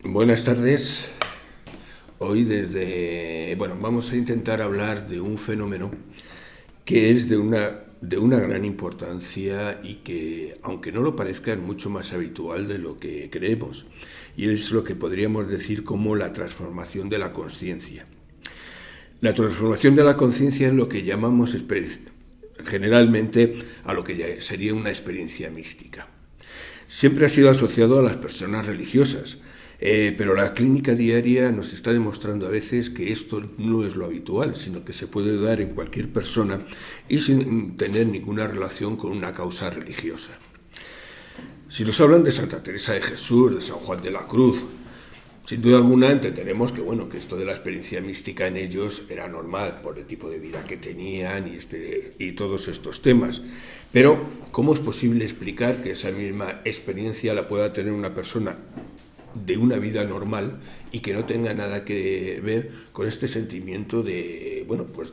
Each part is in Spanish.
Buenas tardes. Hoy vamos a intentar hablar de un fenómeno que es de una gran importancia y que, aunque no lo parezca, es mucho más habitual de lo que creemos. Y es lo que podríamos decir como la transformación de la conciencia. La transformación de la conciencia es lo que llamamos generalmente a lo que ya sería una experiencia mística. Siempre ha sido asociado a las personas religiosas, pero la clínica diaria nos está demostrando a veces que esto no es lo habitual, sino que se puede dar en cualquier persona y sin tener ninguna relación con una causa religiosa. Si nos hablan de Santa Teresa de Jesús, de San Juan de la Cruz, sin duda alguna entenderemos que esto de la experiencia mística en ellos era normal por el tipo de vida que tenían y todos estos temas. Pero, ¿cómo es posible explicar que esa misma experiencia la pueda tener una persona de una vida normal y que no tenga nada que ver con este sentimiento de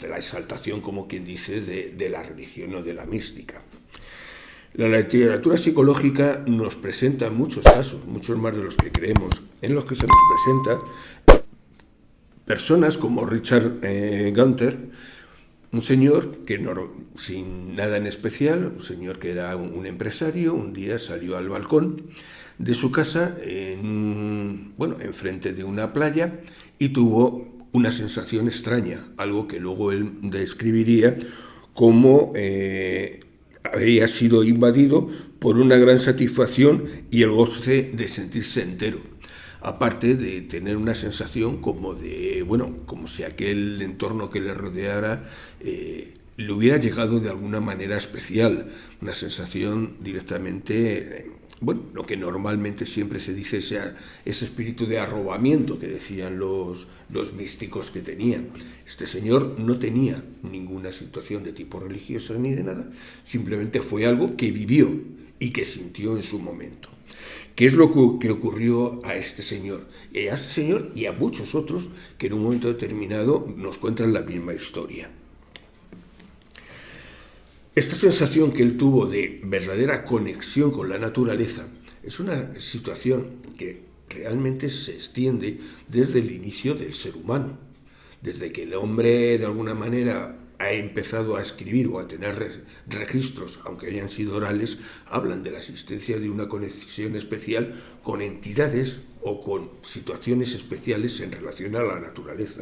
la exaltación, como quien dice, de la religión o de la mística? La literatura psicológica nos presenta muchos casos, muchos más de los que creemos, en los que se nos presenta personas como Richard Gunther, un señor que sin nada en especial, un señor que era un empresario, un día salió al balcón de su casa enfrente de una playa y tuvo una sensación extraña, algo que luego él describiría como había sido invadido por una gran satisfacción y el goce de sentirse entero, aparte de tener una sensación como si aquel entorno que le rodeara le hubiera llegado de alguna manera especial, una sensación directamente, lo que normalmente siempre se dice, ese espíritu de arrobamiento que decían los místicos que tenían. Este señor no tenía ninguna situación de tipo religioso ni de nada, simplemente fue algo que vivió y que sintió en su momento. ¿Qué es lo que ocurrió a este señor? A este señor y a muchos otros que en un momento determinado nos cuentan la misma historia. Esta sensación que él tuvo de verdadera conexión con la naturaleza es una situación que realmente se extiende desde el inicio del ser humano. Desde que el hombre de alguna manera ha empezado a escribir o a tener registros, aunque hayan sido orales, hablan de la existencia de una conexión especial con entidades o con situaciones especiales en relación a la naturaleza.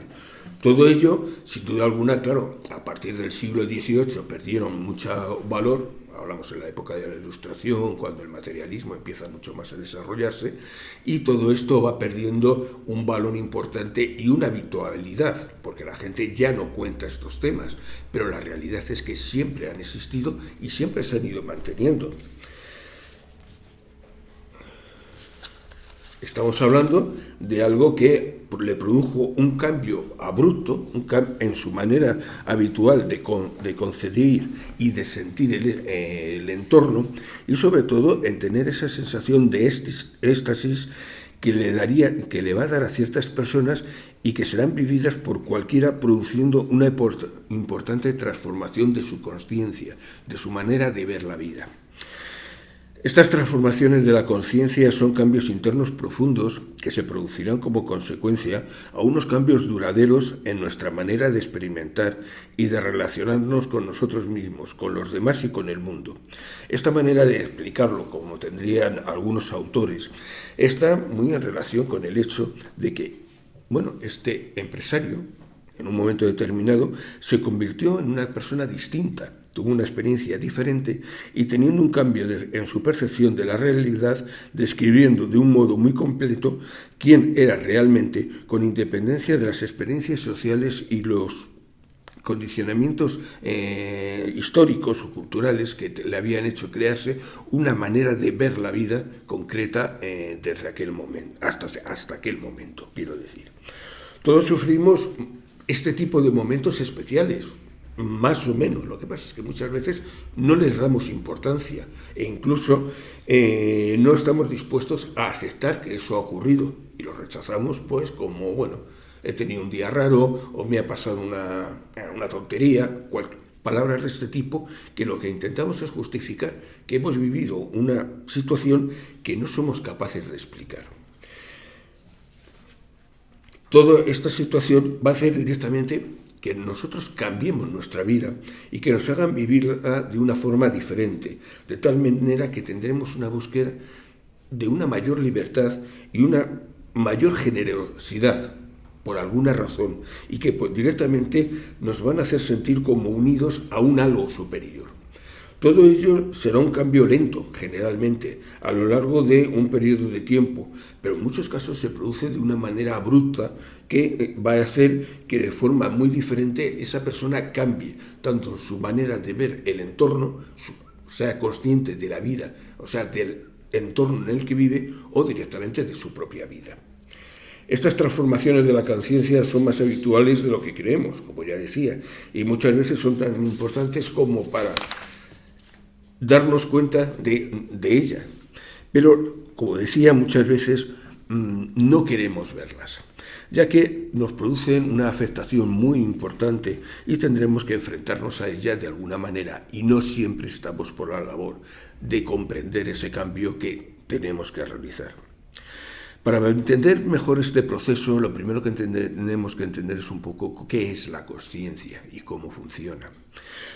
Todo ello, sin duda alguna, claro, a partir del siglo XVIII perdieron mucho valor. Hablamos en la época de la Ilustración, cuando el materialismo empieza mucho más a desarrollarse, y todo esto va perdiendo un valor importante y una habitualidad, porque la gente ya no cuenta estos temas, pero la realidad es que siempre han existido y siempre se han ido manteniendo. Estamos hablando de algo que le produjo un cambio abrupto en su manera habitual de concebir y de sentir el entorno, y sobre todo en tener esa sensación de éxtasis que le va a dar a ciertas personas y que serán vividas por cualquiera, produciendo una importante transformación de su consciencia, de su manera de ver la vida. Estas transformaciones de la conciencia son cambios internos profundos que se producirán como consecuencia a unos cambios duraderos en nuestra manera de experimentar y de relacionarnos con nosotros mismos, con los demás y con el mundo. Esta manera de explicarlo, como tendrían algunos autores, está muy en relación con el hecho de que, este empresario, en un momento determinado, se convirtió en una persona distinta. Tuvo una experiencia diferente y teniendo un cambio en su percepción de la realidad, describiendo de un modo muy completo quién era realmente, con independencia de las experiencias sociales y los condicionamientos históricos o culturales que le habían hecho crearse una manera de ver la vida concreta desde aquel momento, hasta aquel momento, quiero decir. Todos sufrimos este tipo de momentos especiales, más o menos. Lo que pasa es que muchas veces no les damos importancia e incluso no estamos dispuestos a aceptar que eso ha ocurrido y lo rechazamos como, he tenido un día raro o me ha pasado una tontería, palabras de este tipo, que lo que intentamos es justificar que hemos vivido una situación que no somos capaces de explicar. Toda esta situación va a hacer directamente que nosotros cambiemos nuestra vida y que nos hagan vivirla de una forma diferente, de tal manera que tendremos una búsqueda de una mayor libertad y una mayor generosidad por alguna razón, y que pues, directamente nos van a hacer sentir como unidos a un algo superior. Todo ello será un cambio lento, generalmente, a lo largo de un periodo de tiempo, pero en muchos casos se produce de una manera abrupta que va a hacer que de forma muy diferente esa persona cambie tanto su manera de ver el entorno, sea consciente de la vida, o sea, del entorno en el que vive, o directamente de su propia vida. Estas transformaciones de la conciencia son más habituales de lo que creemos, como ya decía, y muchas veces son tan importantes como para darnos cuenta de ella. Pero, como decía, muchas veces no queremos verlas, ya que nos producen una afectación muy importante y tendremos que enfrentarnos a ella de alguna manera, y no siempre estamos por la labor de comprender ese cambio que tenemos que realizar. Para entender mejor este proceso, lo primero que tenemos que entender es un poco qué es la consciencia y cómo funciona.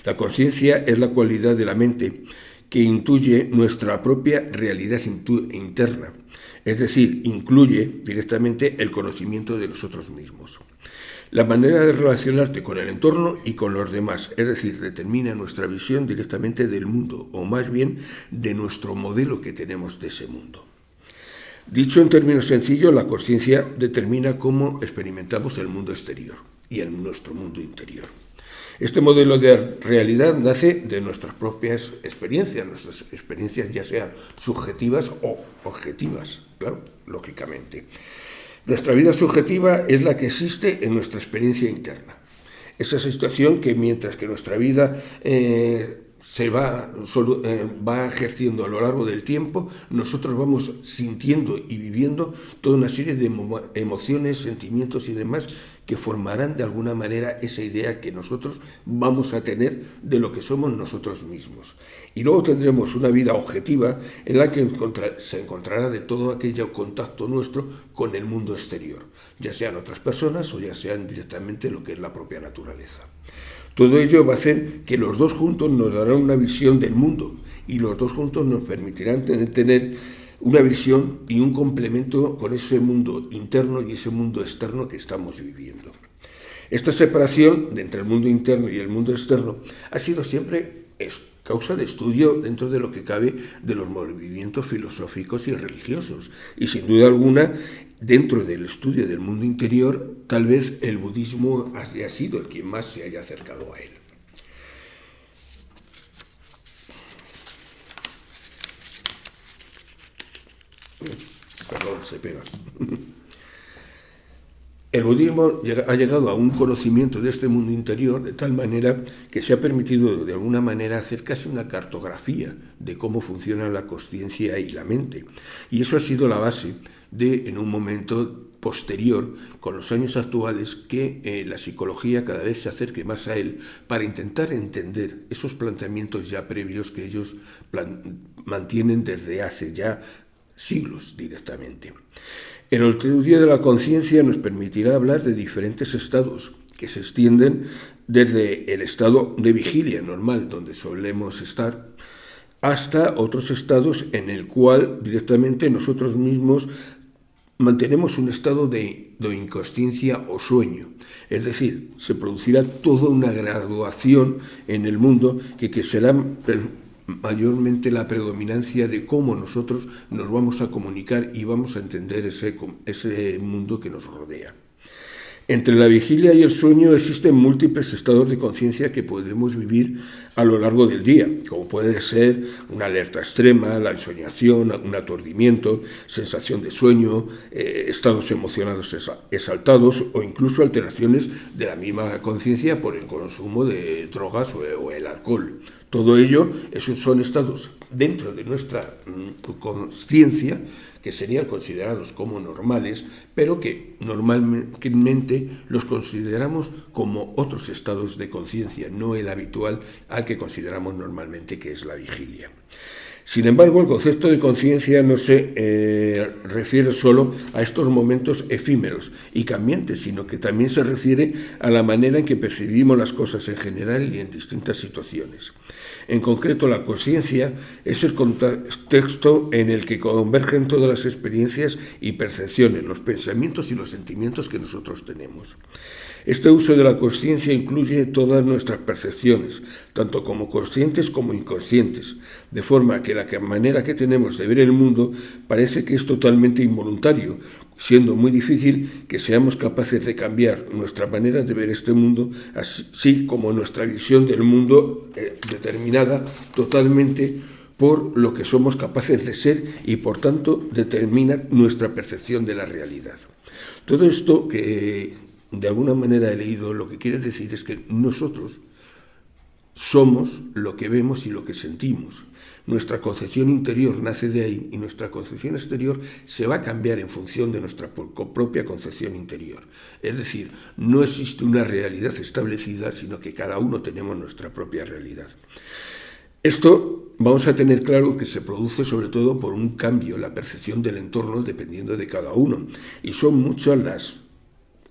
La consciencia es la cualidad de la mente que intuye nuestra propia realidad interna, es decir, incluye directamente el conocimiento de nosotros mismos. La manera de relacionarte con el entorno y con los demás, es decir, determina nuestra visión directamente del mundo, o más bien de nuestro modelo que tenemos de ese mundo. Dicho en términos sencillos, la consciencia determina cómo experimentamos el mundo exterior y nuestro mundo interior. Este modelo de realidad nace de nuestras propias nuestras experiencias ya sean subjetivas o objetivas, claro, lógicamente. Nuestra vida subjetiva es la que existe en nuestra experiencia interna. Esa situación que mientras que nuestra vida se va ejerciendo a lo largo del tiempo, nosotros vamos sintiendo y viviendo toda una serie de emociones, sentimientos y demás que formarán de alguna manera esa idea que nosotros vamos a tener de lo que somos nosotros mismos. Y luego tendremos una vida objetiva en la que se encontrará de todo aquello contacto nuestro con el mundo exterior, ya sean otras personas o ya sean directamente lo que es la propia naturaleza. Todo ello va a hacer que los dos juntos nos darán una visión del mundo, y los dos juntos nos permitirán tener una visión y un complemento con ese mundo interno y ese mundo externo que estamos viviendo. Esta separación entre el mundo interno y el mundo externo ha sido siempre causa de estudio dentro de lo que cabe de los movimientos filosóficos y religiosos, y sin duda alguna dentro del estudio del mundo interior tal vez el budismo haya sido el que más se haya acercado a él. Perdón, se pega. El budismo ha llegado a un conocimiento de este mundo interior de tal manera que se ha permitido de alguna manera hacer casi una cartografía de cómo funciona la consciencia y la mente. Y eso ha sido la base de, en un momento posterior, con los años actuales, que la psicología cada vez se acerque más a él para intentar entender esos planteamientos ya previos que ellos mantienen desde hace ya siglos directamente. El estudio de la conciencia nos permitirá hablar de diferentes estados que se extienden desde el estado de vigilia normal, donde solemos estar, hasta otros estados en el cual directamente nosotros mismos mantenemos un estado de inconsciencia o sueño. Es decir, se producirá toda una graduación en el mundo que será mayormente la predominancia de cómo nosotros nos vamos a comunicar y vamos a entender ese mundo que nos rodea. Entre la vigilia y el sueño existen múltiples estados de conciencia que podemos vivir a lo largo del día, como puede ser una alerta extrema, la ensoñación, un aturdimiento, sensación de sueño, estados emocionados exaltados o incluso alteraciones de la misma conciencia por el consumo de drogas o el alcohol. Todo ello son estados dentro de nuestra consciencia que serían considerados como normales, pero que normalmente los consideramos como otros estados de conciencia, no el habitual al que consideramos normalmente que es la vigilia. Sin embargo, el concepto de conciencia no se refiere solo a estos momentos efímeros y cambiantes, sino que también se refiere a la manera en que percibimos las cosas en general y en distintas situaciones. En concreto, la conciencia es el contexto en el que convergen todas las experiencias y percepciones, los pensamientos y los sentimientos que nosotros tenemos. Este uso de la conciencia incluye todas nuestras percepciones, tanto como conscientes como inconscientes, de forma que la manera que tenemos de ver el mundo parece que es totalmente involuntario, siendo muy difícil que seamos capaces de cambiar nuestra manera de ver este mundo, así como nuestra visión del mundo determinada totalmente por lo que somos capaces de ser y por tanto determina nuestra percepción de la realidad. Todo esto que de alguna manera he leído, lo que quiere decir es que nosotros somos lo que vemos y lo que sentimos. Nuestra concepción interior nace de ahí y nuestra concepción exterior se va a cambiar en función de nuestra propia concepción interior. Es decir, no existe una realidad establecida, sino que cada uno tenemos nuestra propia realidad. Esto vamos a tener claro que se produce sobre todo por un cambio en la percepción del entorno dependiendo de cada uno. Y son muchas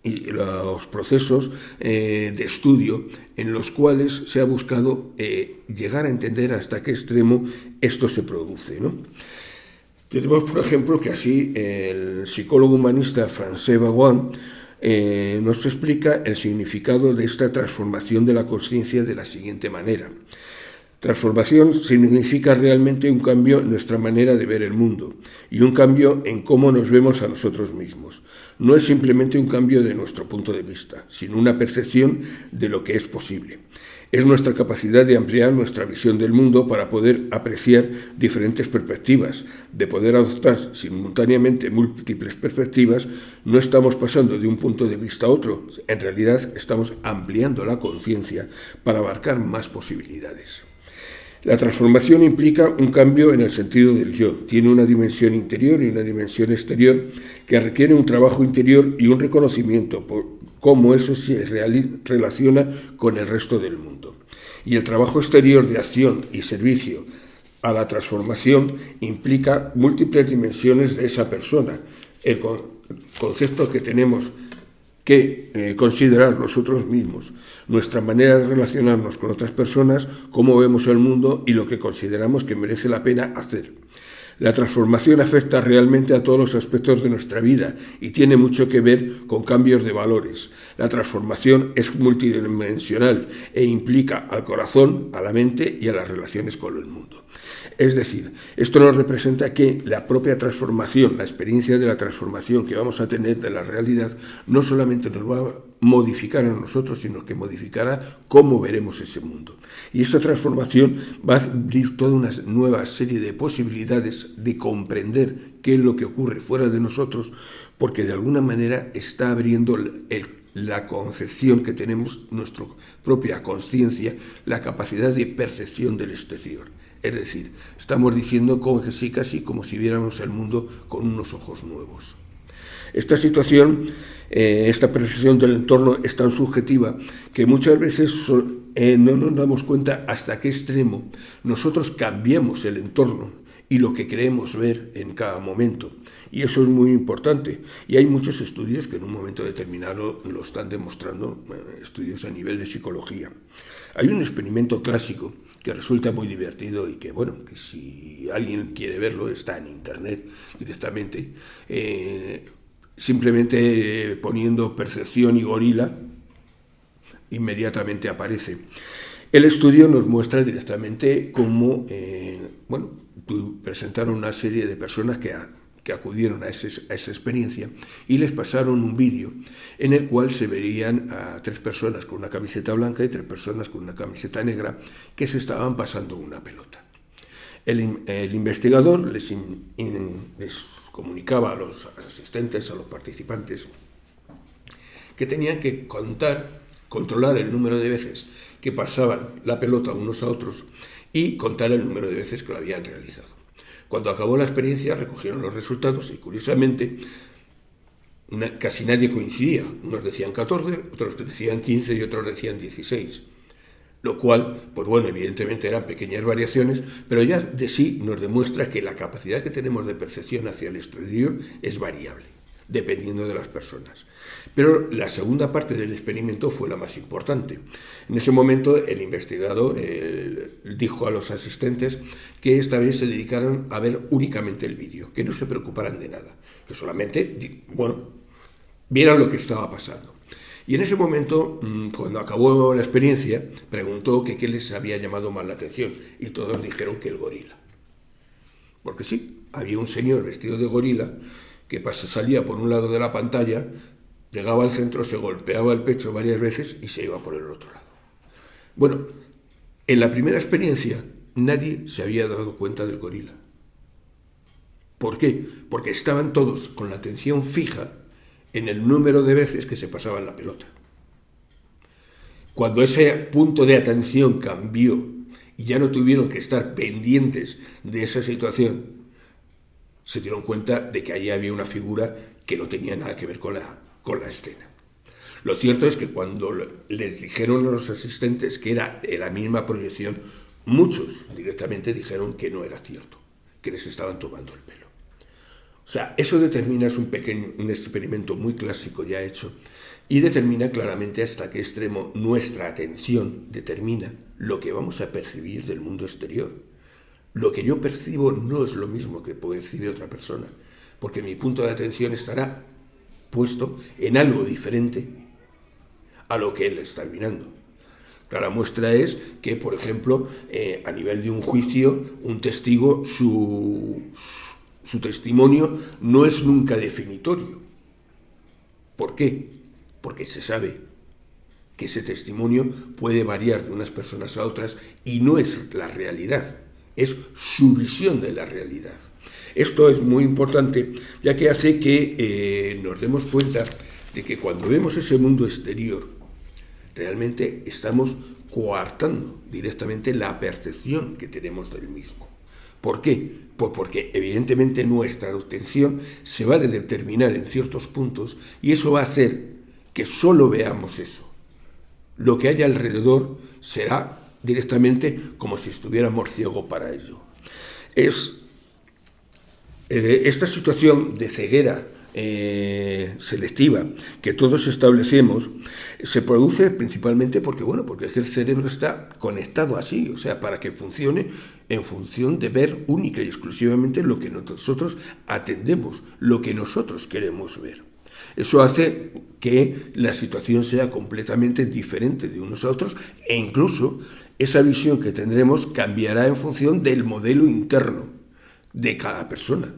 los procesos de estudio en los cuales se ha buscado llegar a entender hasta qué extremo esto se produce, ¿no? Tenemos, por ejemplo, que así el psicólogo humanista Frances Bawan nos explica el significado de esta transformación de la conciencia de la siguiente manera. Transformación significa realmente un cambio en nuestra manera de ver el mundo y un cambio en cómo nos vemos a nosotros mismos. No es simplemente un cambio de nuestro punto de vista, sino una percepción de lo que es posible. Es nuestra capacidad de ampliar nuestra visión del mundo para poder apreciar diferentes perspectivas, de poder adoptar simultáneamente múltiples perspectivas. No estamos pasando de un punto de vista a otro, en realidad estamos ampliando la conciencia para abarcar más posibilidades. La transformación implica un cambio en el sentido del yo. Tiene una dimensión interior y una dimensión exterior que requiere un trabajo interior y un reconocimiento por cómo eso se relaciona con el resto del mundo. Y el trabajo exterior de acción y servicio a la transformación implica múltiples dimensiones de esa persona. El concepto que tenemos que considerar nosotros mismos, nuestra manera de relacionarnos con otras personas, cómo vemos el mundo y lo que consideramos que merece la pena hacer. La transformación afecta realmente a todos los aspectos de nuestra vida y tiene mucho que ver con cambios de valores. La transformación es multidimensional e implica al corazón, a la mente y a las relaciones con el mundo. Es decir, esto nos representa que la propia transformación, la experiencia de la transformación que vamos a tener de la realidad, no solamente nos va a modificar a nosotros, sino que modificará cómo veremos ese mundo. Y esa transformación va a abrir toda una nueva serie de posibilidades de comprender qué es lo que ocurre fuera de nosotros, porque de alguna manera está abriendo la concepción que tenemos, nuestra propia conciencia, la capacidad de percepción del exterior. Es decir, estamos diciendo casi como si viéramos el mundo con unos ojos nuevos. Esta situación, esta percepción del entorno es tan subjetiva que muchas veces no nos damos cuenta hasta qué extremo nosotros cambiamos el entorno y lo que creemos ver en cada momento. Y eso es muy importante. Y hay muchos estudios que en un momento determinado lo están demostrando, estudios a nivel de psicología. Hay un experimento clásico que resulta muy divertido y que, bueno, que si alguien quiere verlo, está en internet directamente, simplemente poniendo percepción y gorila, inmediatamente aparece. El estudio nos muestra directamente cómo, presentaron una serie de personas que acudieron a esa experiencia y les pasaron un vídeo en el cual se verían a 3 personas con una camiseta blanca y 3 personas con una camiseta negra que se estaban pasando una pelota. El investigador les comunicaba a los asistentes, a los participantes, que tenían que controlar el número de veces que pasaban la pelota unos a otros y contar el número de veces que lo habían realizado. Cuando acabó la experiencia recogieron los resultados y curiosamente casi nadie coincidía. Unos decían 14, otros decían 15 y otros decían 16. Lo cual, pues bueno, evidentemente eran pequeñas variaciones, pero ya de sí nos demuestra que la capacidad que tenemos de percepción hacia el exterior es variable, dependiendo de las personas. Pero la segunda parte del experimento fue la más importante. En ese momento el investigador dijo a los asistentes que esta vez se dedicaran a ver únicamente el vídeo, que no se preocuparan de nada, que solamente, bueno, vieran lo que estaba pasando. Y en ese momento, cuando acabó la experiencia, preguntó que qué les había llamado más la atención, y todos dijeron que el gorila. Porque sí, había un señor vestido de gorila que salía por un lado de la pantalla, llegaba al centro, se golpeaba el pecho varias veces y se iba por el otro lado. Bueno, en la primera experiencia nadie se había dado cuenta del gorila. ¿Por qué? Porque estaban todos con la atención fija en el número de veces que se pasaban la pelota. Cuando ese punto de atención cambió y ya no tuvieron que estar pendientes de esa situación, se dieron cuenta de que allí había una figura que no tenía nada que ver con la escena. Lo cierto es que cuando les dijeron a los asistentes que era la misma proyección, muchos directamente dijeron que no era cierto, que les estaban tomando el pelo. O sea, eso determina, es un experimento muy clásico ya hecho, y determina claramente hasta qué extremo nuestra atención determina lo que vamos a percibir del mundo exterior. Lo que yo percibo no es lo mismo que percibe otra persona, porque mi punto de atención estará puesto en algo diferente a lo que él está mirando. La muestra es que, por ejemplo, a nivel de un juicio, un testigo, su testimonio no es nunca definitorio. ¿Por qué? Porque se sabe que ese testimonio puede variar de unas personas a otras y no es la realidad, es su visión de la realidad. Esto es muy importante, ya que hace que nos demos cuenta de que cuando vemos ese mundo exterior, realmente estamos coartando directamente la percepción que tenemos del mismo. ¿Por qué? Pues porque evidentemente nuestra atención se va a determinar en ciertos puntos y eso va a hacer que solo veamos eso. Lo que haya alrededor será directamente como si estuviéramos ciegos para ello. Esta situación de ceguera selectiva que todos establecemos se produce principalmente porque es que el cerebro está conectado así, o sea, para que funcione en función de ver única y exclusivamente lo que nosotros atendemos, lo que nosotros queremos ver. Eso hace que la situación sea completamente diferente de unos a otros e incluso esa visión que tendremos cambiará en función del modelo interno de cada persona.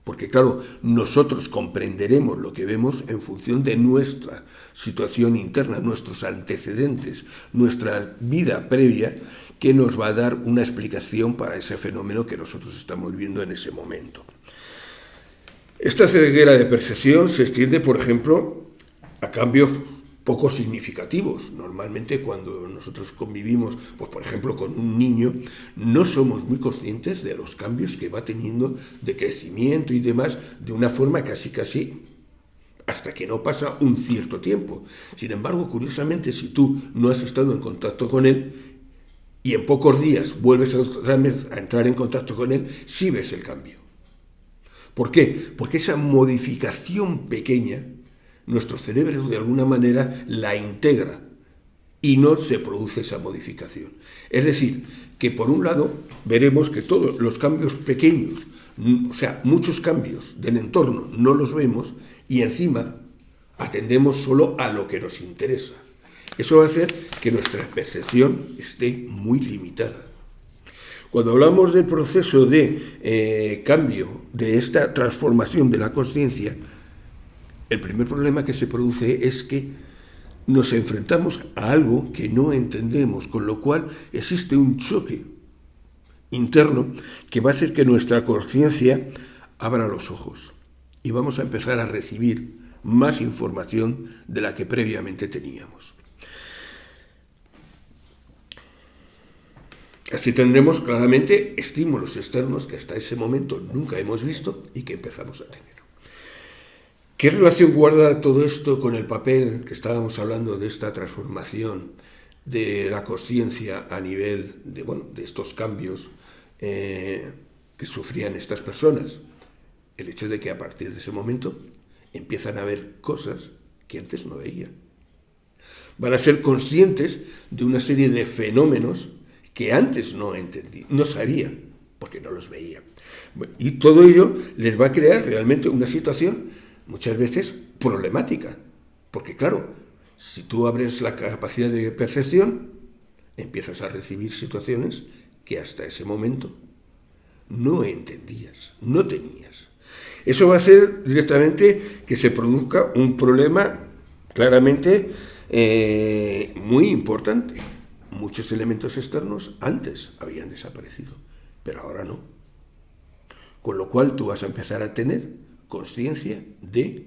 Porque claro, nosotros comprenderemos lo que vemos en función de nuestra situación interna, nuestros antecedentes, nuestra vida previa, que nos va a dar una explicación para ese fenómeno que nosotros estamos viendo en ese momento. Esta ceguera de percepción se extiende, por ejemplo, a cambios poco significativos. Normalmente cuando nosotros convivimos, pues por ejemplo con un niño, no somos muy conscientes de los cambios que va teniendo de crecimiento y demás de una forma casi hasta que no pasa un cierto tiempo. Sin embargo, curiosamente, si tú no has estado en contacto con él y en pocos días vuelves a entrar en contacto con él, sí ves el cambio. ¿Por qué? Porque esa modificación pequeña nuestro cerebro de alguna manera la integra y no se produce esa modificación. Es decir, que por un lado veremos que todos los cambios pequeños, o sea, muchos cambios del entorno no los vemos y encima atendemos solo a lo que nos interesa. Eso va a hacer que nuestra percepción esté muy limitada. Cuando hablamos del proceso de cambio, de esta transformación de la consciencia, el primer problema que se produce es que nos enfrentamos a algo que no entendemos, con lo cual existe un choque interno que va a hacer que nuestra conciencia abra los ojos y vamos a empezar a recibir más información de la que previamente teníamos. Así tendremos claramente estímulos externos que hasta ese momento nunca hemos visto y que empezamos a tener. ¿Qué relación guarda todo esto con el papel que estábamos hablando de esta transformación de la consciencia a nivel de estos cambios que sufrían estas personas. El hecho de que a partir de ese momento empiezan a ver cosas que antes no veían. Van a ser conscientes de una serie de fenómenos que antes no entendían, no sabían, porque no los veían. Y todo ello les va a crear realmente una situación muchas veces problemática, porque claro, si tú abres la capacidad de percepción, empiezas a recibir situaciones que hasta ese momento no entendías, no tenías. Eso va a hacer directamente que se produzca un problema claramente muy importante. Muchos elementos externos antes habían desaparecido, pero ahora no. Con lo cual tú vas a empezar a tener conciencia de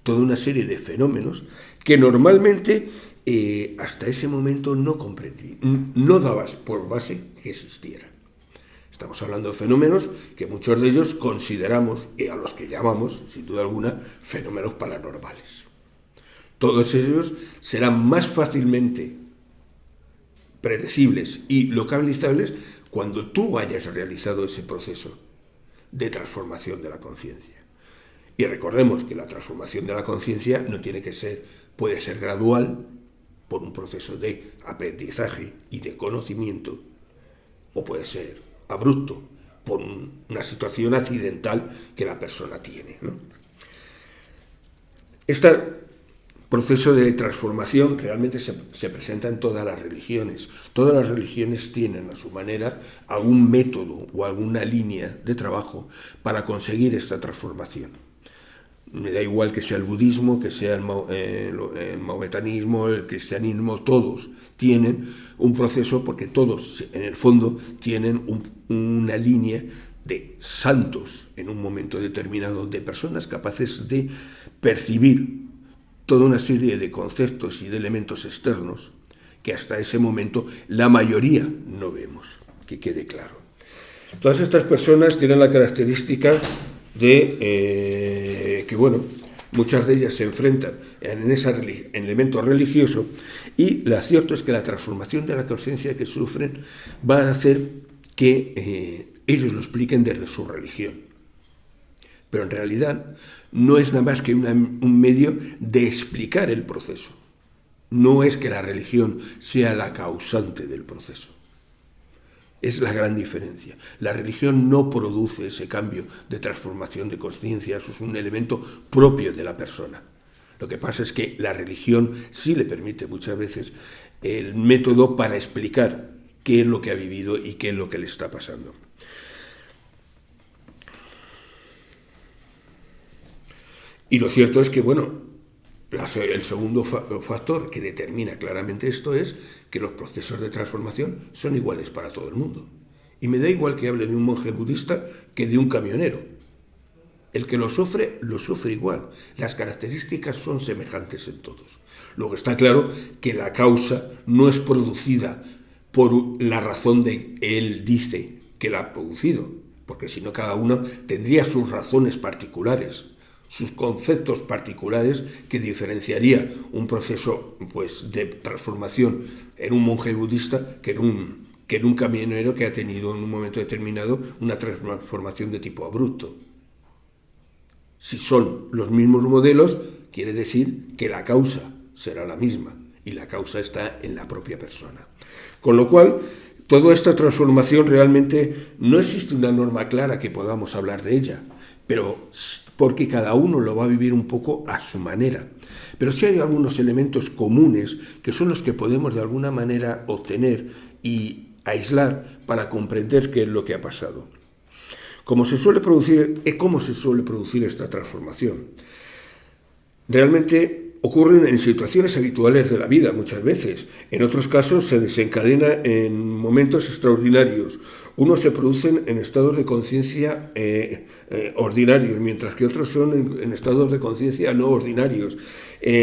toda una serie de fenómenos que normalmente hasta ese momento no comprendí, no dabas por base que existieran. Estamos hablando de fenómenos que muchos de ellos consideramos, y a los que llamamos, sin duda alguna, fenómenos paranormales. Todos ellos serán más fácilmente predecibles y localizables cuando tú hayas realizado ese proceso de transformación de la conciencia. Y recordemos que la transformación de la conciencia no tiene que ser, puede ser gradual por un proceso de aprendizaje y de conocimiento, o puede ser abrupto por una situación accidental que la persona tiene, ¿no? Este proceso de transformación realmente se presenta en todas las religiones. Todas las religiones tienen a su manera algún método o alguna línea de trabajo para conseguir esta transformación. Me da igual que sea el budismo, que sea el maometanismo, el cristianismo, todos tienen un proceso porque todos en el fondo tienen una línea de santos en un momento determinado, de personas capaces de percibir toda una serie de conceptos y de elementos externos que hasta ese momento la mayoría no vemos, que quede claro. Todas estas personas tienen la característica de que, muchas de ellas se enfrentan en elemento religioso y lo cierto es que la transformación de la conciencia que sufren va a hacer que ellos lo expliquen desde su religión. Pero en realidad no es nada más que un medio de explicar el proceso. No es que la religión sea la causante del proceso. Es la gran diferencia. La religión no produce ese cambio de transformación de conciencia, eso es un elemento propio de la persona. Lo que pasa es que la religión sí le permite muchas veces el método para explicar qué es lo que ha vivido y qué es lo que le está pasando. Y lo cierto es que, el segundo factor que determina claramente esto es que los procesos de transformación son iguales para todo el mundo. Y me da igual que hable de un monje budista que de un camionero. El que lo sufre igual. Las características son semejantes en todos. Luego está claro que la causa no es producida por la razón de que él dice que la ha producido, porque si no cada uno tendría sus razones particulares, sus conceptos particulares que diferenciaría un proceso de transformación en un monje budista que en un camionero que ha tenido en un momento determinado una transformación de tipo abrupto. Si son los mismos modelos, quiere decir que la causa será la misma y la causa está en la propia persona. Con lo cual, toda esta transformación realmente no existe una norma clara que podamos hablar de ella, pero porque cada uno lo va a vivir un poco a su manera. Pero sí hay algunos elementos comunes que son los que podemos de alguna manera obtener y aislar para comprender qué es lo que ha pasado. ¿Cómo se suele producir esta transformación? Realmente ocurren en situaciones habituales de la vida muchas veces. En otros casos se desencadena en momentos extraordinarios. Unos se producen en estados de conciencia ordinarios, mientras que otros son en estados de conciencia no ordinarios.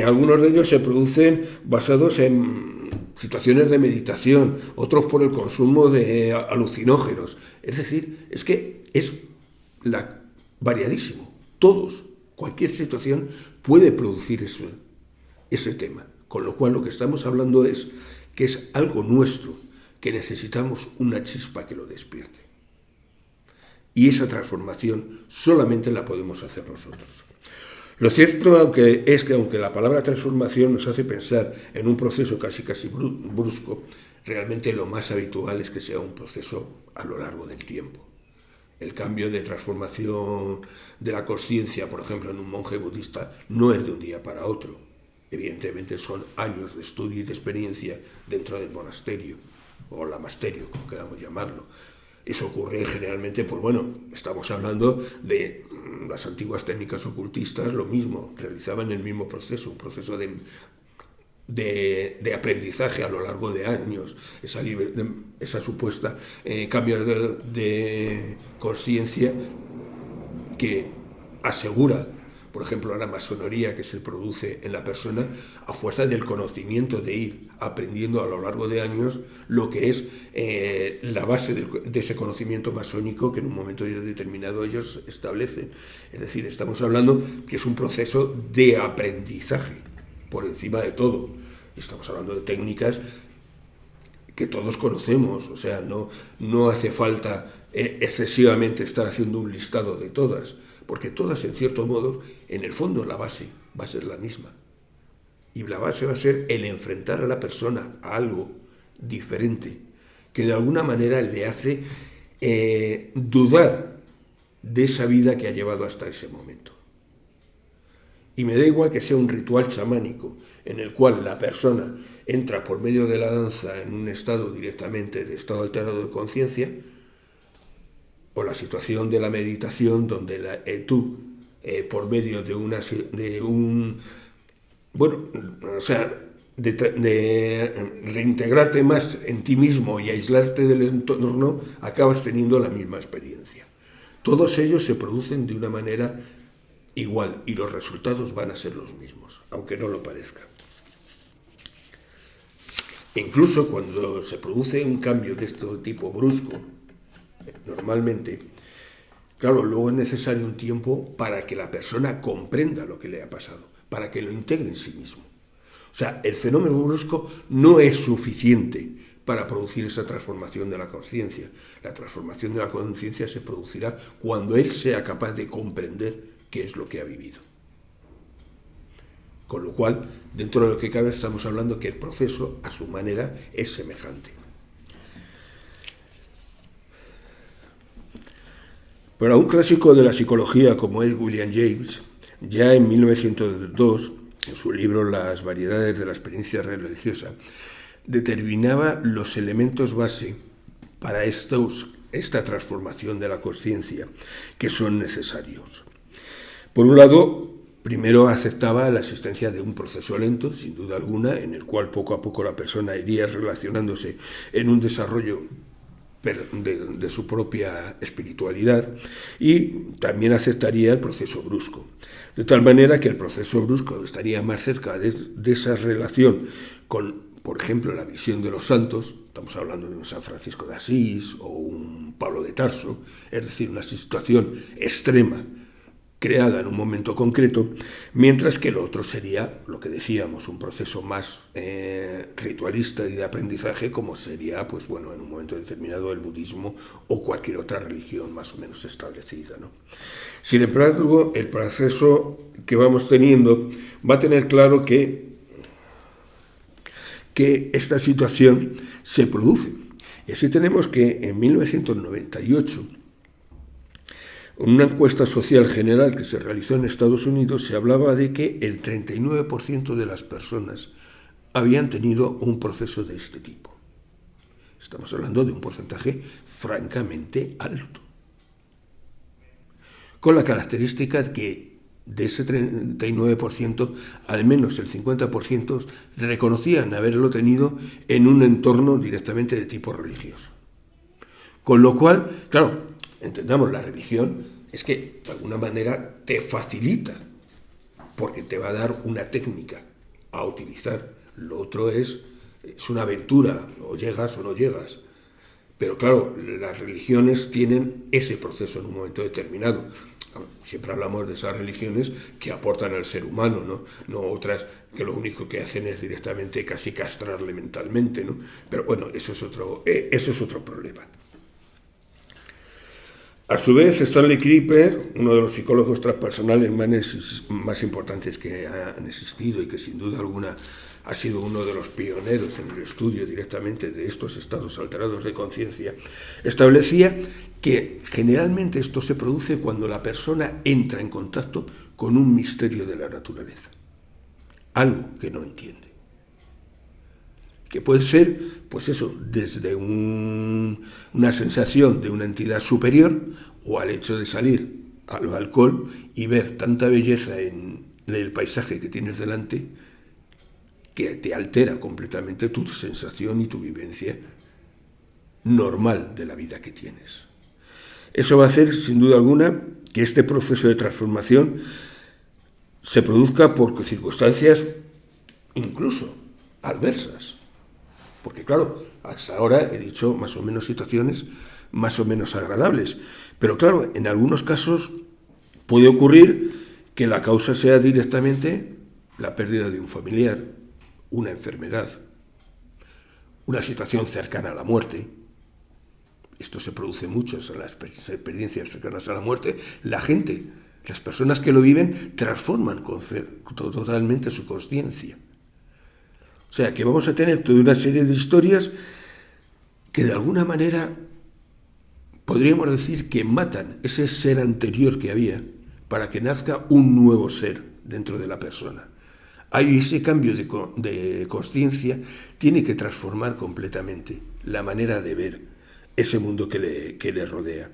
Algunos de ellos se producen basados en situaciones de meditación, otros por el consumo de alucinógenos. Es decir, es que es variadísimo. Cualquier situación puede producir ese tema. Con lo cual lo que estamos hablando es que es algo nuestro, que necesitamos una chispa que lo despierte. Y esa transformación solamente la podemos hacer nosotros. Lo cierto es que aunque la palabra transformación nos hace pensar en un proceso casi brusco, realmente lo más habitual es que sea un proceso a lo largo del tiempo. El cambio de transformación de la consciencia, por ejemplo, en un monje budista, no es de un día para otro. Evidentemente son años de estudio y de experiencia dentro del monasterio, o lamasterio, como queramos llamarlo. Eso ocurre generalmente, pues bueno, estamos hablando de las antiguas técnicas ocultistas, lo mismo, realizaban el mismo proceso, un proceso de aprendizaje a lo largo de años, esa supuesta cambio de consciencia que asegura, por ejemplo, la masonería que se produce en la persona a fuerza del conocimiento, de ir aprendiendo a lo largo de años lo que es la base de ese conocimiento masónico que en un momento determinado ellos establecen. Es decir, estamos hablando que es un proceso de aprendizaje por encima de todo. Estamos hablando de técnicas que todos conocemos, o sea, no hace falta excesivamente estar haciendo un listado de todas, porque todas, en cierto modo, en el fondo la base va a ser la misma. Y la base va a ser el enfrentar a la persona a algo diferente, que de alguna manera le hace dudar de esa vida que ha llevado hasta ese momento. Y me da igual que sea un ritual chamánico, en el cual la persona entra por medio de la danza en un estado directamente de estado alterado de conciencia, o la situación de la meditación donde tú, por medio de reintegrarte más en ti mismo y aislarte del entorno, acabas teniendo la misma experiencia. Todos ellos se producen de una manera igual y los resultados van a ser los mismos, aunque no lo parezca. Incluso cuando se produce un cambio de este tipo brusco, normalmente, claro, luego es necesario un tiempo para que la persona comprenda lo que le ha pasado, para que lo integre en sí mismo. O sea, el fenómeno brusco no es suficiente para producir esa transformación de la conciencia. La transformación de la conciencia se producirá cuando él sea capaz de comprender qué es lo que ha vivido. Con lo cual, dentro de lo que cabe, estamos hablando que el proceso, a su manera, es semejante. Para un clásico de la psicología como es William James, ya en 1902, en su libro Las variedades de la experiencia religiosa, determinaba los elementos base para esta transformación de la consciencia que son necesarios. Por un lado, primero aceptaba la existencia de un proceso lento, sin duda alguna, en el cual poco a poco la persona iría relacionándose en un desarrollo de su propia espiritualidad, y también aceptaría el proceso brusco, de tal manera que el proceso brusco estaría más cerca de esa relación con, por ejemplo, la visión de los santos. Estamos hablando de un San Francisco de Asís o un Pablo de Tarso, es decir, una situación extrema creada en un momento concreto, mientras que el otro sería, lo que decíamos, un proceso más ritualista y de aprendizaje, como sería, pues bueno, en un momento determinado el budismo o cualquier otra religión más o menos establecida, ¿no? Sin embargo, el proceso que vamos teniendo va a tener claro que esta situación se produce. Y así tenemos que en 1998, en una encuesta social general que se realizó en Estados Unidos, se hablaba de que el 39% de las personas habían tenido un proceso de este tipo. Estamos hablando de un porcentaje francamente alto, con la característica que de ese 39%, al menos el 50% reconocían haberlo tenido en un entorno directamente de tipo religioso. Con lo cual, claro, entendamos, la religión es que de alguna manera te facilita, porque te va a dar una técnica a utilizar. Lo otro es una aventura, o llegas o no llegas. Pero claro, las religiones tienen ese proceso en un momento determinado. Siempre hablamos de esas religiones que aportan al ser humano, no otras que lo único que hacen es directamente casi castrarle mentalmente, ¿no? Pero bueno, eso es otro problema. A su vez, Stanley Kriper, uno de los psicólogos transpersonales más importantes que han existido y que sin duda alguna ha sido uno de los pioneros en el estudio directamente de estos estados alterados de conciencia, establecía que generalmente esto se produce cuando la persona entra en contacto con un misterio de la naturaleza, algo que no entiende. Que puede ser, pues eso, desde una sensación de una entidad superior o al hecho de salir al balcón y ver tanta belleza en el paisaje que tienes delante que te altera completamente tu sensación y tu vivencia normal de la vida que tienes. Eso va a hacer, sin duda alguna, que este proceso de transformación se produzca por circunstancias incluso adversas. Porque claro, hasta ahora he dicho más o menos situaciones más o menos agradables. Pero claro, en algunos casos puede ocurrir que la causa sea directamente la pérdida de un familiar, una enfermedad, una situación cercana a la muerte. Esto se produce mucho en las experiencias cercanas a la muerte. La gente, las personas que lo viven, transforman totalmente su consciencia. O sea, que vamos a tener toda una serie de historias que de alguna manera podríamos decir que matan ese ser anterior que había para que nazca un nuevo ser dentro de la persona. Hay ese cambio de consciencia, tiene que transformar completamente la manera de ver ese mundo que le rodea.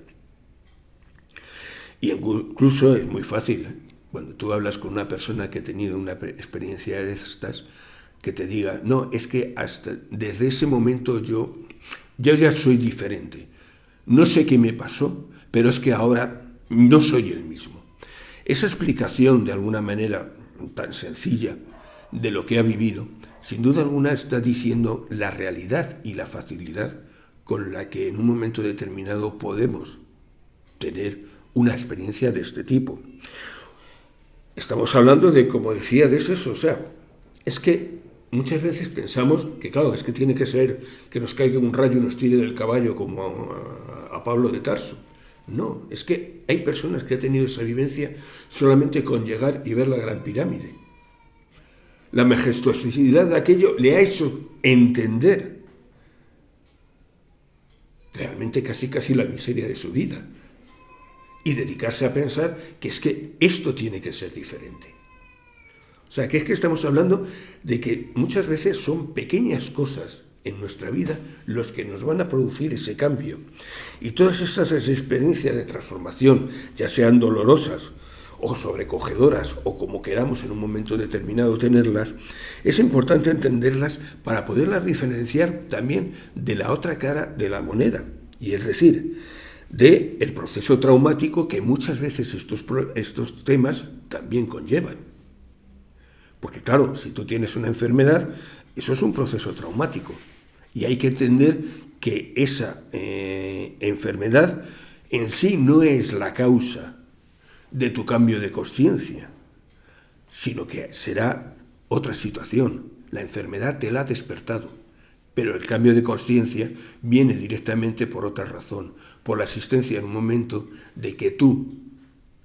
Y incluso es muy fácil, cuando tú hablas con una persona que ha tenido una experiencia de estas, que te diga, no, es que hasta desde ese momento yo ya soy diferente. No sé qué me pasó, pero es que ahora no soy el mismo. Esa explicación, de alguna manera tan sencilla, de lo que ha vivido, sin duda alguna está diciendo la realidad y la facilidad con la que en un momento determinado podemos tener una experiencia de este tipo. Estamos hablando de, como decía, de eso, o sea, es que muchas veces pensamos que, claro, es que tiene que ser que nos caiga un rayo y nos tire del caballo como a Pablo de Tarso. No, es que hay personas que han tenido esa vivencia solamente con llegar y ver la Gran Pirámide. La majestuosidad de aquello le ha hecho entender realmente casi la miseria de su vida y dedicarse a pensar que es que esto tiene que ser diferente. O sea, que es que estamos hablando de que muchas veces son pequeñas cosas en nuestra vida los que nos van a producir ese cambio. Y todas esas experiencias de transformación, ya sean dolorosas o sobrecogedoras o como queramos en un momento determinado tenerlas, es importante entenderlas para poderlas diferenciar también de la otra cara de la moneda, y es decir, del proceso traumático que muchas veces estos temas también conllevan. Porque claro, si tú tienes una enfermedad, eso es un proceso traumático. Y hay que entender que esa enfermedad en sí no es la causa de tu cambio de consciencia, sino que será otra situación. La enfermedad te la ha despertado, pero el cambio de consciencia viene directamente por otra razón, por la existencia en un momento de que tú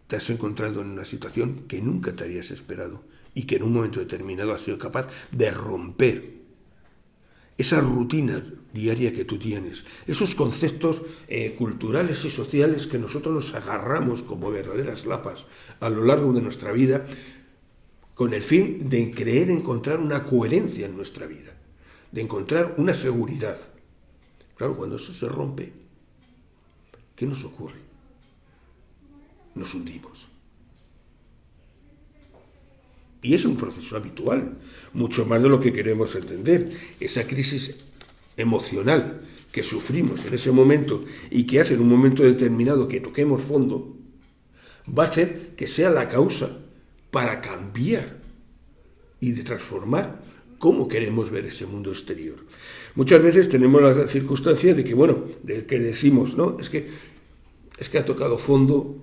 te has encontrado en una situación que nunca te habías esperado y que en un momento determinado has sido capaz de romper esa rutina diaria que tú tienes, esos conceptos culturales y sociales que nosotros nos agarramos como verdaderas lapas a lo largo de nuestra vida con el fin de creer encontrar una coherencia en nuestra vida, de encontrar una seguridad. Claro, cuando eso se rompe, ¿qué nos ocurre? Nos hundimos. Y es un proceso habitual, mucho más de lo que queremos entender. Esa crisis emocional que sufrimos en ese momento y que hace en un momento determinado que toquemos fondo, va a hacer que sea la causa para cambiar y de transformar cómo queremos ver ese mundo exterior. Muchas veces tenemos la circunstancia de que, bueno, de que decimos, no, es que ha tocado fondo,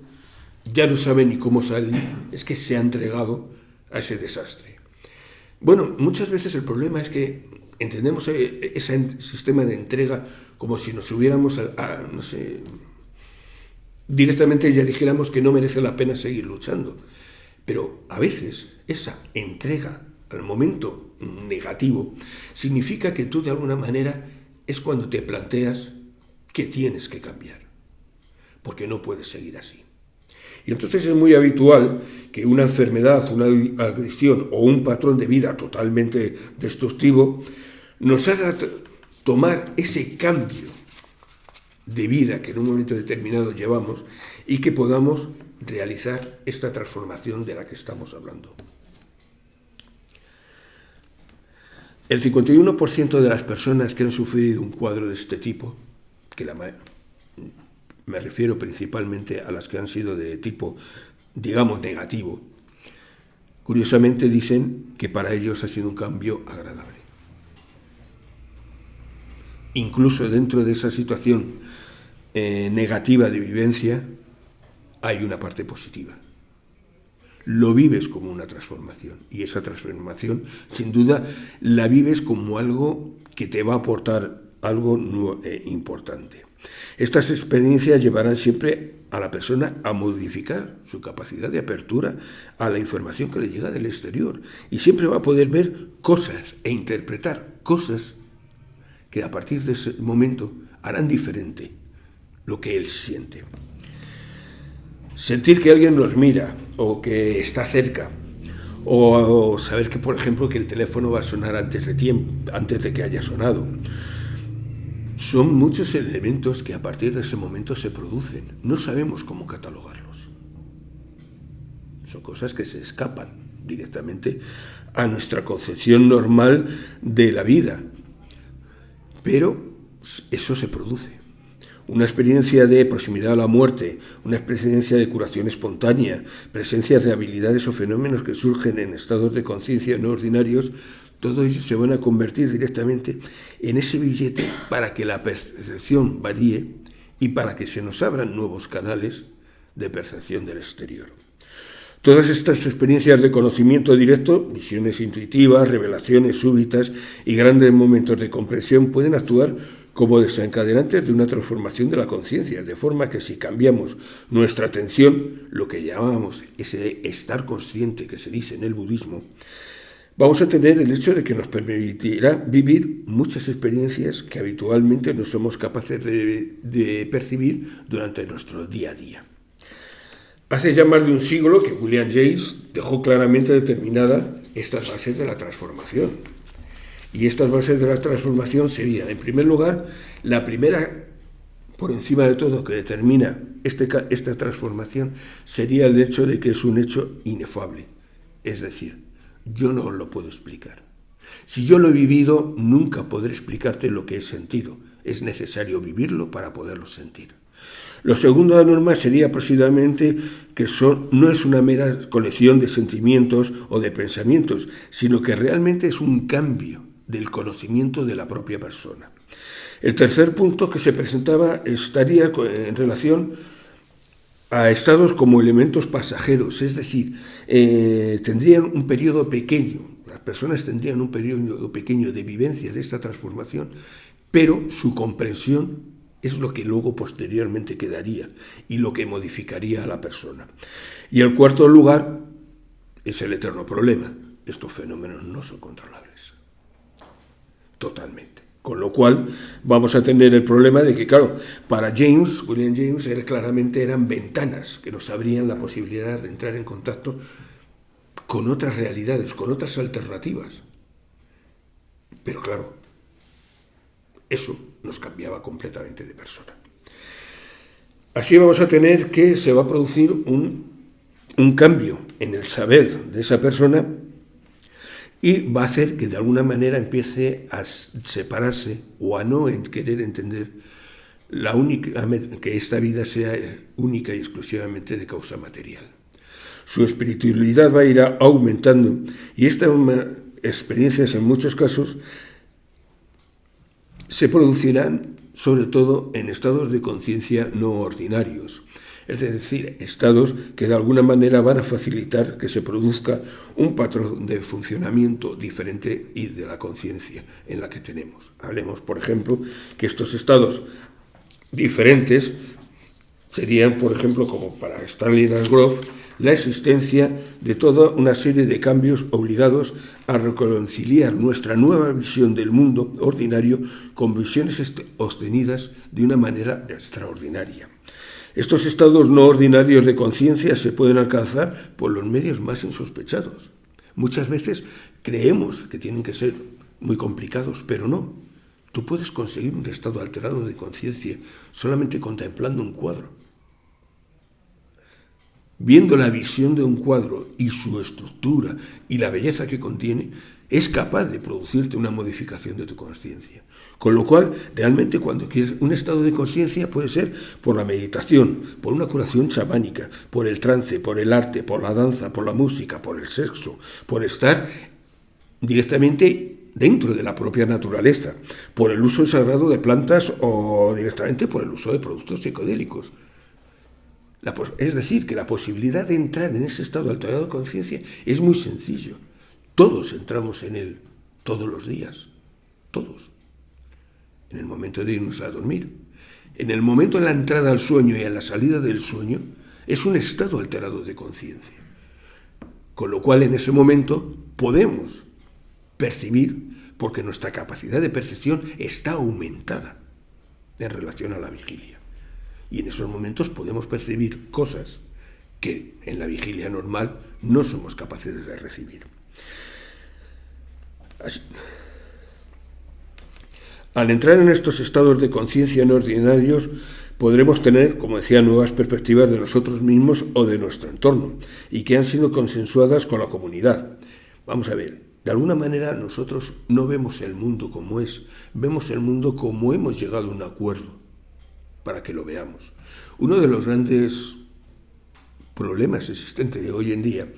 ya no sabe ni cómo salir, es que se ha entregado a ese desastre. Bueno, muchas veces el problema es que entendemos ese sistema de entrega como si nos hubiéramos, no sé, directamente ya dijéramos que no merece la pena seguir luchando. Pero a veces esa entrega al momento negativo significa que tú de alguna manera es cuando te planteas que tienes que cambiar, porque no puedes seguir así. Y entonces es muy habitual que una enfermedad, una adicción o un patrón de vida totalmente destructivo nos haga tomar ese cambio de vida que en un momento determinado llevamos y que podamos realizar esta transformación de la que estamos hablando. El 51% de las personas que han sufrido un cuadro de este tipo, que me refiero principalmente a las que han sido de tipo, digamos, negativo, curiosamente dicen que para ellos ha sido un cambio agradable. Incluso dentro de esa situación negativa de vivencia hay una parte positiva. Lo vives como una transformación y esa transformación sin duda la vives como algo que te va a aportar algo importante. Estas experiencias llevarán siempre a la persona a modificar su capacidad de apertura a la información que le llega del exterior y siempre va a poder ver cosas e interpretar cosas que a partir de ese momento harán diferente lo que él siente. Sentir que alguien nos mira o que está cerca o saber que, por ejemplo, que el teléfono va a sonar antes de que haya sonado. Son muchos elementos que a partir de ese momento se producen. No sabemos cómo catalogarlos. Son cosas que se escapan directamente a nuestra concepción normal de la vida. Pero eso se produce. Una experiencia de proximidad a la muerte, una experiencia de curación espontánea, presencias de habilidades o fenómenos que surgen en estados de conciencia no ordinarios, todo ello se van a convertir directamente en ese billete para que la percepción varíe y para que se nos abran nuevos canales de percepción del exterior. Todas estas experiencias de conocimiento directo, visiones intuitivas, revelaciones súbitas y grandes momentos de comprensión pueden actuar como desencadenantes de una transformación de la conciencia, de forma que si cambiamos nuestra atención, lo que llamamos ese estar consciente que se dice en el budismo, vamos a tener el hecho de que nos permitirá vivir muchas experiencias que habitualmente no somos capaces de percibir durante nuestro día a día. Hace ya más de un siglo que William James dejó claramente determinada estas bases de la transformación. Y estas bases de la transformación serían, en primer lugar, la primera, por encima de todo, que determina esta transformación, sería el hecho de que es un hecho inefable. Es decir, yo no lo puedo explicar. Si yo lo he vivido, nunca podré explicarte lo que he sentido. Es necesario vivirlo para poderlo sentir. Lo segundo de la norma sería precisamente que no es una mera colección de sentimientos o de pensamientos, sino que realmente es un cambio del conocimiento de la propia persona. El tercer punto que se presentaba estaría en relación a estados como elementos pasajeros, es decir, tendrían un periodo pequeño, las personas tendrían un periodo pequeño de vivencia de esta transformación, pero su comprensión es lo que luego posteriormente quedaría y lo que modificaría a la persona. Y el cuarto lugar es el eterno problema. Estos fenómenos no son controlables. Totalmente. Con lo cual vamos a tener el problema de que, claro, para William James, claramente eran ventanas que nos abrían la posibilidad de entrar en contacto con otras realidades, con otras alternativas. Pero claro, eso nos cambiaba completamente de persona. Así vamos a tener que se va a producir un cambio en el saber de esa persona y va a hacer que de alguna manera empiece a separarse o a no querer entender que esta vida sea única y exclusivamente de causa material. Su espiritualidad va a ir aumentando y estas experiencias en muchos casos se producirán sobre todo en estados de conciencia no ordinarios, Es decir, estados que de alguna manera van a facilitar que se produzca un patrón de funcionamiento diferente y de la conciencia en la que tenemos. Hablemos, por ejemplo, que estos estados diferentes serían, por ejemplo, como para Stanley Grove, la existencia de toda una serie de cambios obligados a reconciliar nuestra nueva visión del mundo ordinario con visiones obtenidas de una manera extraordinaria. Estos estados no ordinarios de conciencia se pueden alcanzar por los medios más insospechados. Muchas veces creemos que tienen que ser muy complicados, pero no. Tú puedes conseguir un estado alterado de conciencia solamente contemplando un cuadro. Viendo la visión de un cuadro y su estructura y la belleza que contiene, es capaz de producirte una modificación de tu conciencia. Con lo cual, realmente cuando quieres un estado de conciencia puede ser por la meditación, por una curación chamánica, por el trance, por el arte, por la danza, por la música, por el sexo, por estar directamente dentro de la propia naturaleza, por el uso sagrado de plantas o directamente por el uso de productos psicodélicos. Es decir, que la posibilidad de entrar en ese estado alterado de conciencia es muy sencillo. Todos entramos en él, todos los días, todos. En el momento de irnos a dormir, en el momento de la entrada al sueño y a la salida del sueño, es un estado alterado de conciencia. Con lo cual, en ese momento, podemos percibir, porque nuestra capacidad de percepción está aumentada en relación a la vigilia. Y en esos momentos podemos percibir cosas que en la vigilia normal no somos capaces de recibir. Así. Al entrar en estos estados de conciencia no ordinarios, podremos tener, como decía, nuevas perspectivas de nosotros mismos o de nuestro entorno, y que han sido consensuadas con la comunidad. Vamos a ver, de alguna manera nosotros no vemos el mundo como es, vemos el mundo como hemos llegado a un acuerdo para que lo veamos. Uno de los grandes problemas existentes de hoy en día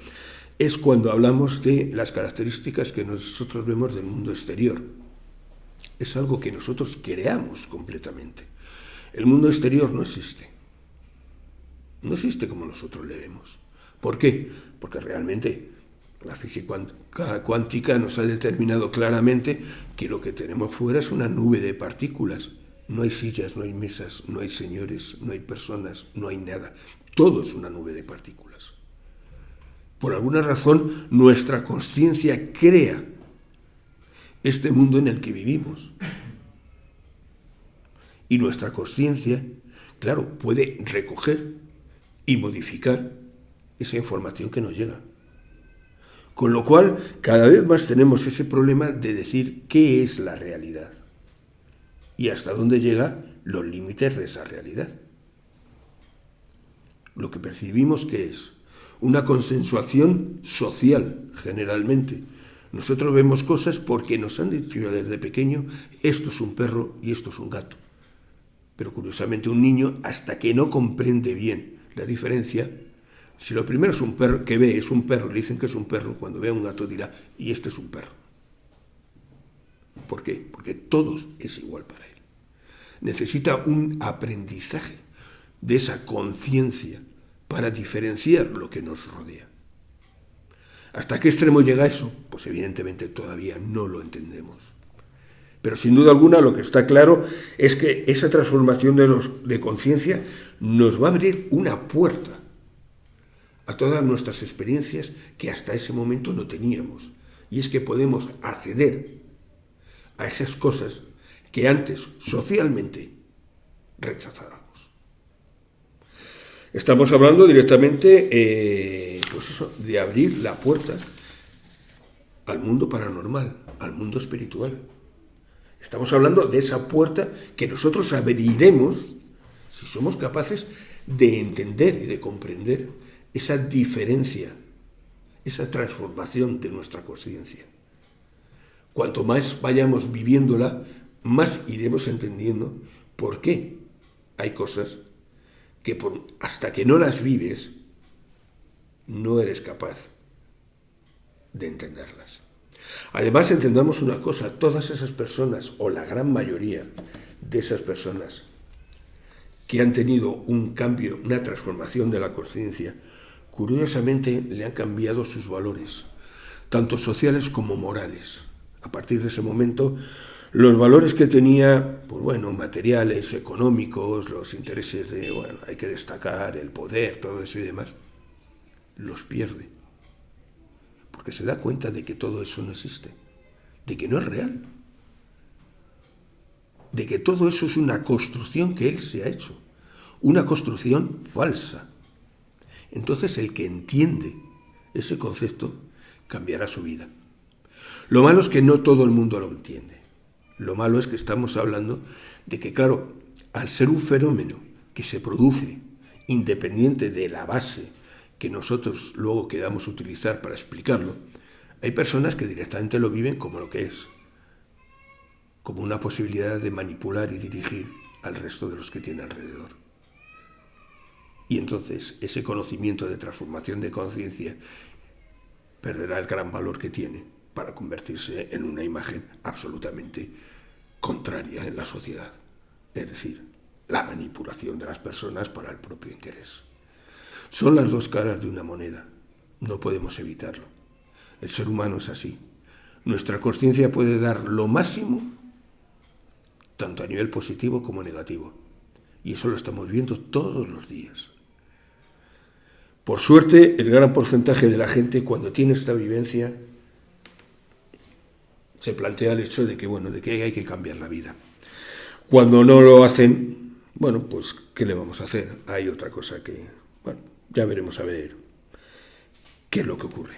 es cuando hablamos de las características que nosotros vemos del mundo exterior. Es algo que nosotros creamos completamente. El mundo exterior no existe. No existe como nosotros le vemos. ¿Por qué? Porque realmente la física cuántica nos ha determinado claramente que lo que tenemos fuera es una nube de partículas. No hay sillas, no hay mesas, no hay señores, no hay personas, no hay nada. Todo es una nube de partículas. Por alguna razón, nuestra consciencia crea este mundo en el que vivimos. Y nuestra consciencia, claro, puede recoger y modificar esa información que nos llega. Con lo cual, cada vez más tenemos ese problema de decir qué es la realidad y hasta dónde llegan los límites de esa realidad. Lo que percibimos que es una consensuación social, generalmente. Nosotros vemos cosas porque nos han dicho desde pequeño, esto es un perro y esto es un gato. Pero curiosamente un niño, hasta que no comprende bien la diferencia, si lo primero es un perro que ve es un perro, le dicen que es un perro, cuando vea un gato dirá, y este es un perro. ¿Por qué? Porque todos es igual para él. Necesita un aprendizaje de esa conciencia para diferenciar lo que nos rodea. ¿Hasta qué extremo llega eso? Pues evidentemente todavía no lo entendemos. Pero sin duda alguna lo que está claro es que esa transformación de conciencia nos va a abrir una puerta a todas nuestras experiencias que hasta ese momento no teníamos. Y es que podemos acceder a esas cosas que antes socialmente rechazábamos. Estamos hablando directamente de abrir la puerta al mundo paranormal, al mundo espiritual. Estamos hablando de esa puerta que nosotros abriremos si somos capaces de entender y de comprender esa diferencia, esa transformación de nuestra conciencia. Cuanto más vayamos viviéndola, más iremos entendiendo por qué hay cosas que hasta que no las vives, no eres capaz de entenderlas. Además, entendamos una cosa, todas esas personas, o la gran mayoría de esas personas, que han tenido un cambio, una transformación de la conciencia, curiosamente le han cambiado sus valores, tanto sociales como morales. A partir de ese momento, los valores que tenía, pues bueno, materiales, económicos, los intereses de, bueno, hay que destacar, el poder, todo eso y demás, los pierde. Porque se da cuenta de que todo eso no existe, de que no es real, de que todo eso es una construcción que él se ha hecho, una construcción falsa. Entonces el que entiende ese concepto cambiará su vida. Lo malo es que no todo el mundo lo entiende. Lo malo es que estamos hablando de que, claro, al ser un fenómeno que se produce independiente de la base que nosotros luego queramos utilizar para explicarlo, hay personas que directamente lo viven como lo que es, como una posibilidad de manipular y dirigir al resto de los que tiene alrededor. Y entonces ese conocimiento de transformación de conciencia perderá el gran valor que tiene para convertirse en una imagen absolutamente contraria en la sociedad. Es decir, la manipulación de las personas para el propio interés. Son las dos caras de una moneda. No podemos evitarlo. El ser humano es así. Nuestra conciencia puede dar lo máximo, tanto a nivel positivo como negativo. Y eso lo estamos viendo todos los días. Por suerte, el gran porcentaje de la gente, cuando tiene esta vivencia, se plantea el hecho de que, bueno, de que hay que cambiar la vida. Cuando no lo hacen, bueno, pues, ¿qué le vamos a hacer? Hay otra cosa que, bueno, ya veremos a ver qué es lo que ocurre.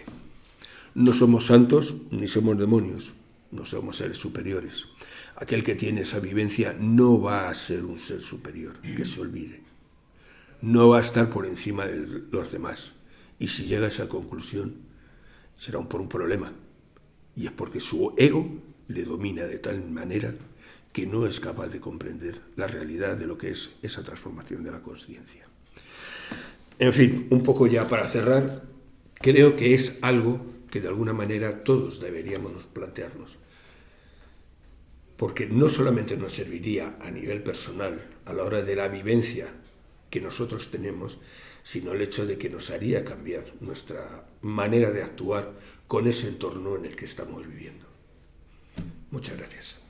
No somos santos ni somos demonios, no somos seres superiores. Aquel que tiene esa vivencia no va a ser un ser superior, que se olvide. No va a estar por encima de los demás. Y si llega a esa conclusión, será por un problema. Y es porque su ego le domina de tal manera que no es capaz de comprender la realidad de lo que es esa transformación de la conciencia. En fin, un poco ya para cerrar, creo que es algo que de alguna manera todos deberíamos plantearnos. Porque no solamente nos serviría a nivel personal, a la hora de la vivencia que nosotros tenemos, sino el hecho de que nos haría cambiar nuestra manera de actuar con ese entorno en el que estamos viviendo. Muchas gracias.